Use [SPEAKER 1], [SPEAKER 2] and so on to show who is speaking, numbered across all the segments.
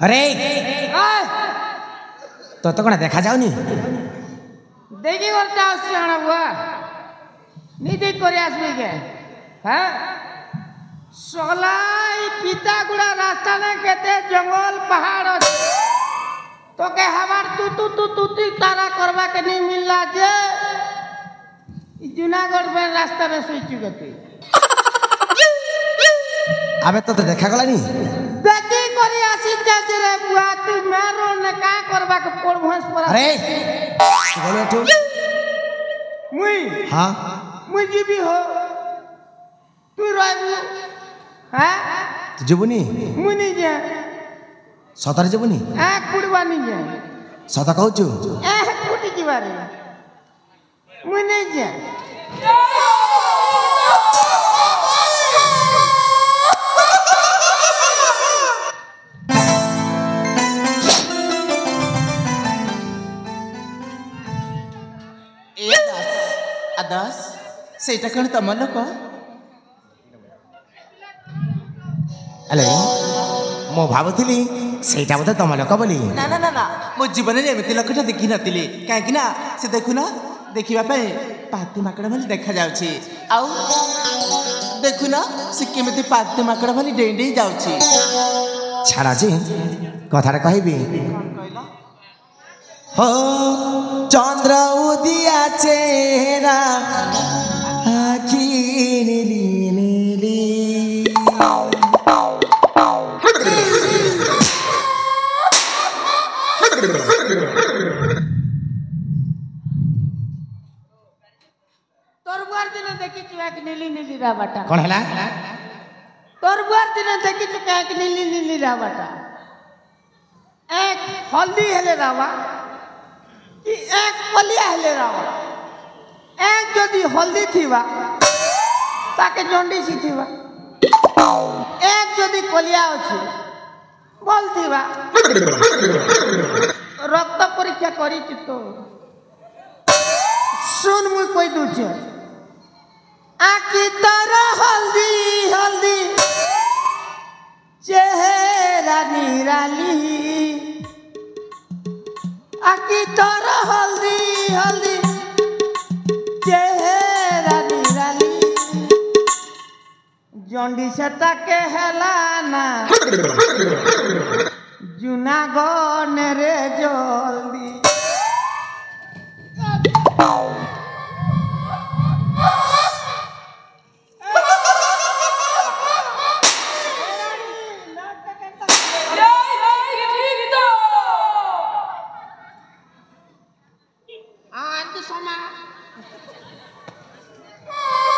[SPEAKER 1] अरे तो कौन देखा जाऊनी
[SPEAKER 2] देखी करते आना बुआ नहीं देख कर आसबी के हाँ सगला पिता गुड़ा रास्ता ने कहते जंगल पहाड़ तो के हमार तू तारा करवा के नहीं मिलला जे जूनागढ़ में रास्ता में सोच चुके
[SPEAKER 1] अबे तो देखा गला नहीं
[SPEAKER 2] देखी करी आसी जाजे रे बुआ तू मारो ने का करवा के पोर भैंस पर
[SPEAKER 1] अरे बोले तू
[SPEAKER 2] मुई
[SPEAKER 1] हां
[SPEAKER 2] मुई जीबी हो तू रहबू हां
[SPEAKER 1] जीवनी
[SPEAKER 2] मुई नहीं जा
[SPEAKER 1] सतर जीवनी
[SPEAKER 2] आ कुड़वा नहीं जा
[SPEAKER 1] सता कहू छु
[SPEAKER 2] ए कुटी जीवारे मुई नहीं जा
[SPEAKER 3] दास सेटा कण तम लोक
[SPEAKER 1] अले मो भाबुथिली सेटा बोधे तम लोक बोली
[SPEAKER 3] ना ना ना ना मो जीवन में एमती लोकटा देखी नथिली काहे ना से देखुना देखिबा पे पाती माकड़ भली देखा जाउची आउ देखुना से केमती पाती माकड़ भली डेई डेई जाउची
[SPEAKER 1] छाड़ा जी कथारे कहबी हो चंद्र उदिया चेहरा आखी नीली नीली
[SPEAKER 2] तोर बुआर दिन देखी चुका कि नीली नीली राबाटा
[SPEAKER 1] कौन हैला
[SPEAKER 2] तोर बुआर दिन देखी चुका कि नीली नीली राबाटा एक हल्दी हेले रावा कि एक पलिया हेले रावा एक जदि हल्दी थीवा ताके जंडिस थीवा एक जदि पलिया अछि बोल थीवा रक्त परीक्षा करी तो सुन मुई कोई दूचे आखी तारा हल्दी हल्दी चेहरा निराली आखी तारा हल्दी हल्दी चेहरा निराली जंडिस ताके हेलाना जूनागढ़ रे जल्दी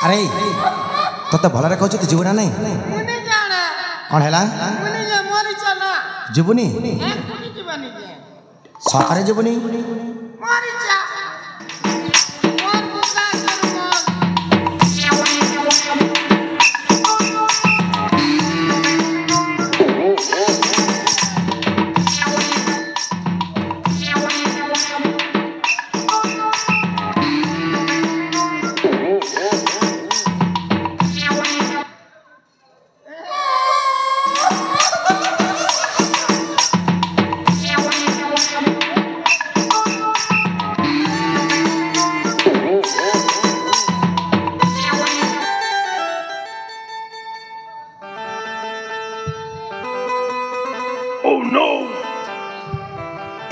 [SPEAKER 1] अरे तो भल रे कहू तू जीवना नहीं
[SPEAKER 2] मुने जाना
[SPEAKER 1] कौन हैला
[SPEAKER 2] मुने जा मोरी चना
[SPEAKER 1] जीवनी
[SPEAKER 2] एक कुटी जीवनी जे
[SPEAKER 1] सकारे जीवनी
[SPEAKER 2] मोरी चा मोर बुका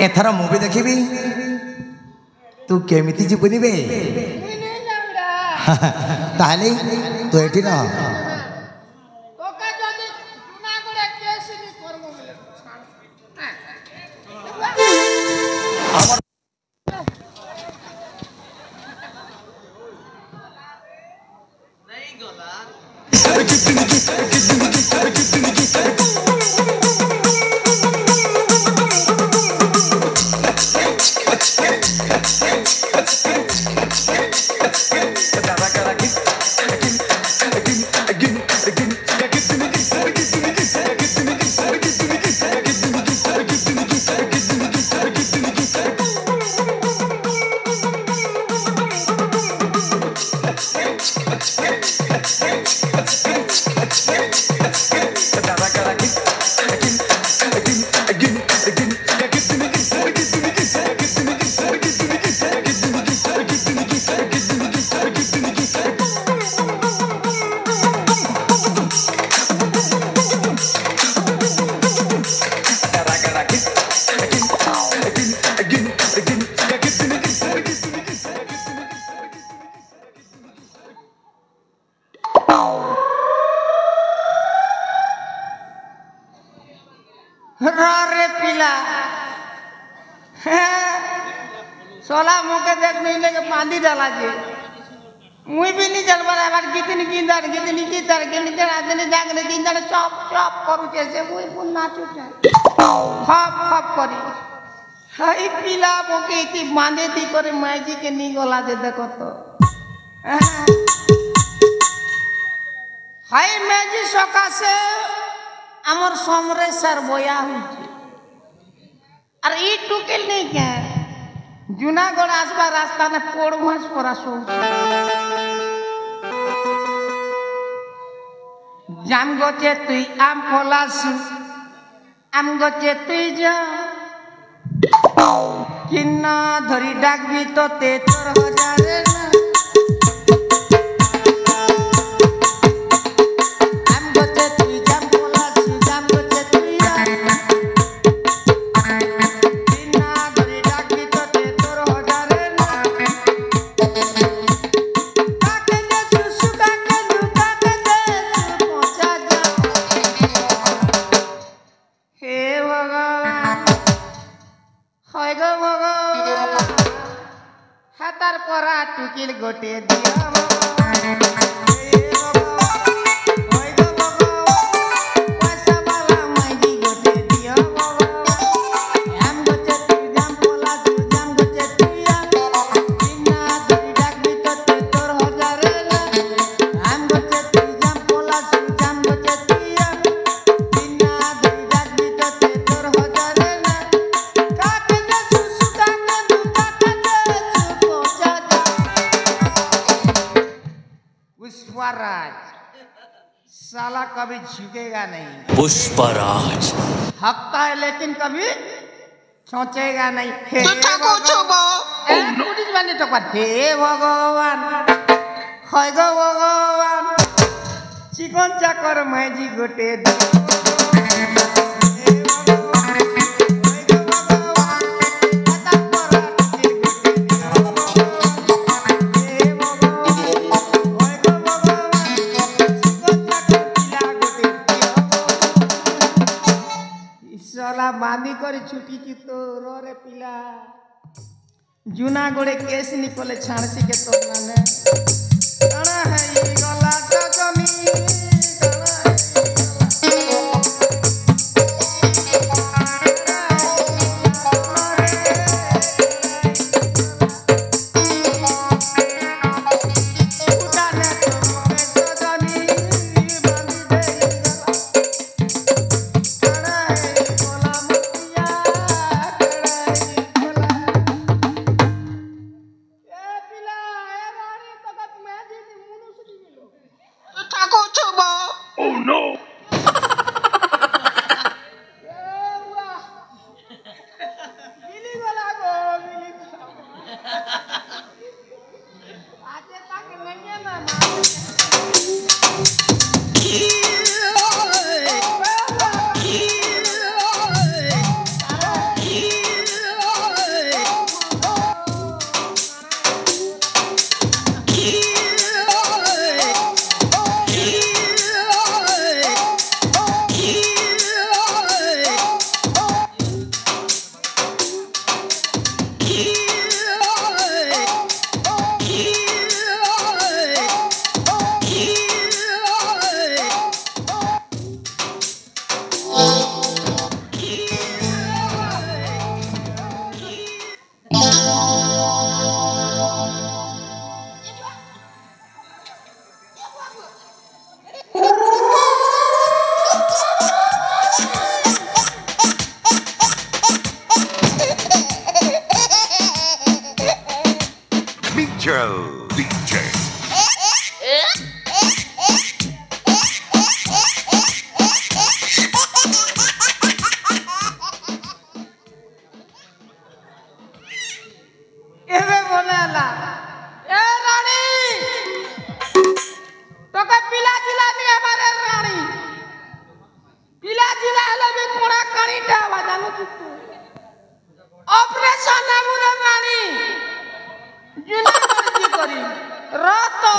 [SPEAKER 1] एथर मुवी देखी तू केमिति जीवनी बे
[SPEAKER 2] मुने जाउरा
[SPEAKER 1] ताहले तू एठी रह
[SPEAKER 2] तोका जदि जूनागढ़ केस नि करमो मिले रे पिला सोला मुके देख नहीं लेके बांधी डाला जे मुई भी नहीं चल पा रहा कितनी गिंदर आदमी जागने गिंदर चॉप चॉप करू जैसे मुई पुन नाचू खप खप करी हाई पिला मुके इति बांधे दी करे माईजी के नी गला जे देखो तो हाई माईजी सकाशे आमर समरेशर बया हुई अरे ई टुकेल नहीं क्या जूनागढ़ आसपा रास्ता में पोड़ घास पड़ा सो जाम गोचे तुई आम फलास आम गोचे तुई जा किन्ना धरी डाक भी तो ते तोर हजारे ना आम गोचे तुई जाम फलास जाम गोचे तुई किन्ना धरी डाक भी तो ते तोर हजारे ना काके दे सुसु काके दे पहुंचा जा हे भगवान হয় গো ভগবান হাতার পরা টুকিল গোটে দিয়া पुष्पराज साला कभी झुकेगा नहीं
[SPEAKER 4] पुष्पराज
[SPEAKER 2] हकता है लेकिन कभी सोचेगा नहीं हे भगवान হয় গো ভগবান চিকন চাকর মাইজি গোটে बांधी कर छुटी की तो रो रे पिला जूनागढ़े केस निकले छाणसी के तो माने कणा है ये गला जमी
[SPEAKER 4] DJ.
[SPEAKER 2] एवे बोलेला ए रानी तो का पिला जिला नहीं हमारे रानी पिला जिला हले भी कोड़ा कणी डावा जानू तू ऑपरेशन हमरे रानी जुना की करी रातो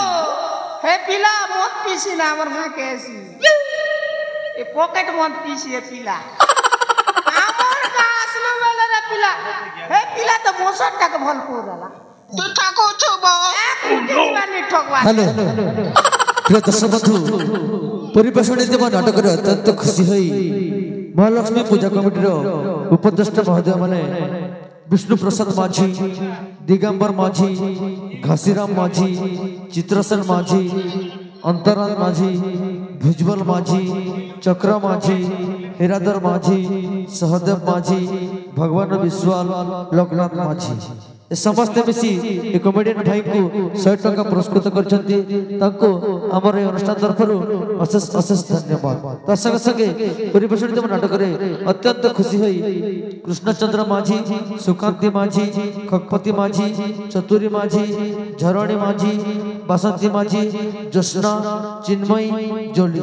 [SPEAKER 2] हे पिला मत पीसी ना हमर ना कैसी ए पॉकेट मत पीसी ए पिला ପିଲା ହେ ପିଲା ତ ମୋସରଟାକେ ଭଲ ପଉରଲା
[SPEAKER 4] ତୁ ଠକୁଛୁ ବୋ
[SPEAKER 2] କୁଟିବାନି ଠକବା
[SPEAKER 5] ହ୍ୟାଲୋ ପ୍ରିୟ ଦର୍ଶକ ବନ୍ଧୁ ପରିବେଷଣ ଦେବା ନାଟକରେ ଅତ୍ୟନ୍ତ ଖୁସି ହୋଇ ମହାଲକ୍ଷ୍ମୀ ପୂଜା କମିଟିର ଉପଦେଷ୍ଟା ମହୋଦୟ ମାନେ ବିଷ୍ଣୁ ପ୍ରସାଦ ମାଝୀ ଦିଗମ୍ବର ମାଝୀ ଘାସିରାମ ମାଝୀ ଚିତ୍ରସେନ ମାଝୀ ଅନ୍ତରାନ ମାଝୀ ଭୁଜବଲ ମାଝୀ ଚକ୍ର ମାଝୀ ହୀରାଧର ମାଝୀ ସହଦେବ ମାଝୀ ଭଗବାନ ବିଶ୍ୱାଳ ଲୋକନାଥ ମାଝୀ ଏ ସମସ୍ତେ ମିଶି ଏ କମେଡ଼ିଆନ ଭାଇଙ୍କୁ 100 ଟଙ୍କା ପୁରସ୍କୃତ କରିଛନ୍ତି ତାଙ୍କୁ ଆମର ଏ ଅନୁଷ୍ଠାନ ତରଫରୁ ଅଶେଷ ଅଶେଷ ଧନ୍ୟବାଦ ତା ସଙ୍ଗେ ସଙ୍ଗେ ପରିବେଷଣିତ ନାଟକରେ ଅତ୍ୟନ୍ତ ଖୁସି ହୋଇ କୃଷ୍ଣଚନ୍ଦ୍ର ମାଝୀ ସୁକାନ୍ତି ମାଝୀ ଖଗପତି ମାଝୀ ଚତୁରୀ ମାଝୀ ଝରଣୀ ମାଝୀ ବାସନ୍ତୀ ମାଝୀ ଜ୍ୟୋତ୍ସ୍ନା ଚିନ୍ମୟୀ ଜୋଲି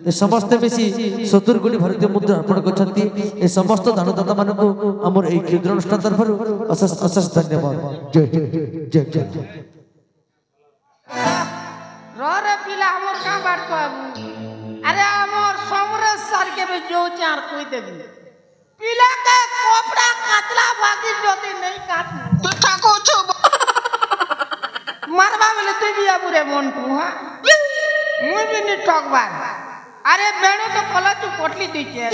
[SPEAKER 5] ଏ ସମସ୍ତେ ମିଶି 70 କୋଟି ଭାରତୀୟ ମୁଦ୍ରା ଅର୍ପଣ କରିଛନ୍ତି ଏ ସମସ୍ତ ଦାନଦାତା ମାନଙ୍କୁ ଆମର ଏହି କ୍ଷୁଦ୍ର ଅନୁଷ୍ଠାନ ତରଫରୁ ଅଶେଷ ଅଶେଷ ଧନ୍ୟବାଦ जय हिंद जय जय
[SPEAKER 2] रे पिला हमर का बात कहबू अरे हमर समरेश सर के भी जो चार कोई देबी पिला के कपड़ा कातला बाकी जोती नहीं काट
[SPEAKER 4] तू ଠକୁଛୁ
[SPEAKER 2] मारबा बेले तू भी आबुरे मोंटू हां मुई भी नि ठकबा अरे बेणु तो पला तू कोटली दी छे